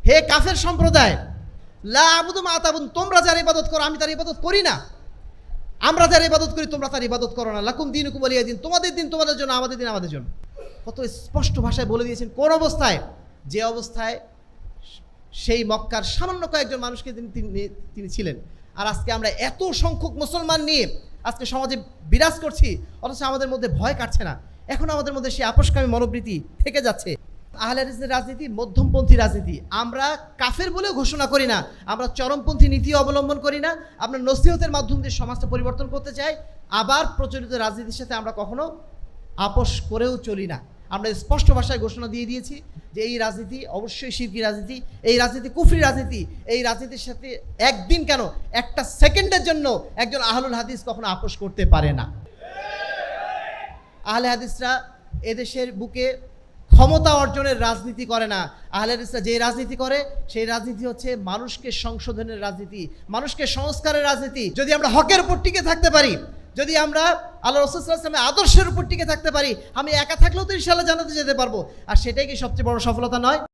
হে কাফের সম্প্রদায়, লা আবুদু মা তা'বুদুন, তোমরা যার ইবাদত করো আমি তার ইবাদত করি না, আমরা যার ইবাদত করি তোমরা তার ইবাদত করো না। লাকুম দীনুকুম ওয়ালিয়া দিন, তোমাদের দিন তোমাদের জন্য, আমাদের দিন আমাদের জন্য। কত স্পষ্ট ভাষায় বলে দিয়েছেন। কোন অবস্থায়? যে অবস্থায় সেই মক্কার সামান্য কয়েকজন মানুষকে তিনি ছিলেন। আর আজকে আমরা এত সংখ্যক মুসলমান নিয়ে আজকে সমাজে বিরাজ করছি, অথচ আমাদের মধ্যে ভয় কাটছে না। এখন আমাদের মধ্যে সেই আপোষকামী মনোবৃত্তি থেকে যাচ্ছে। আহলে হাদিসের রাজনীতি মধ্যমপন্থী রাজনীতি। আমরা কাফের বলেও ঘোষণা করি না, আমরা চরমপন্থী নীতি অবলম্বন করি না। আমরা নসিহতের মাধ্যম দিয়ে সমাজটা পরিবর্তন করতে চাই। আবার প্রচলিত রাজনীতির সাথে আমরা কখনো আপোষ করেও চলি না। আমরা স্পষ্ট ভাষায় ঘোষণা দিয়ে দিয়েছি যে এই রাজনীতি অবশ্যই শিরকি রাজনীতি, এই রাজনীতি কুফরি রাজনীতি। এই রাজনীতির সাথে একদিন কেন, একটা সেকেন্ডের জন্য একজন আহলুল হাদিস কখনো আপোষ করতে পারে না। আহলে হাদিসরা এদেশের বুকে ক্ষমতা অর্জনের রাজনীতি করে না। আহলে হাদিসরা যে রাজনীতি করে সেই রাজনীতি হচ্ছে মানুষকে সংশোধনের রাজনীতি, মানুষকে সংস্কারের রাজনীতি। যদি আমরা হকের উপর টিকে থাকতে পারি, যদি আমরা আল্লাহ রাসূল সাল্লাল্লাহু আলাইহি ওয়াসাল্লামের আদর্শের উপর টিকে থাকতে পারি, আমি একা থাকলেও তো ইনশাআল্লাহ জান্নাতে যেতে পারবো। আর সেটাই কি সবচেয়ে বড় সফলতা নয়?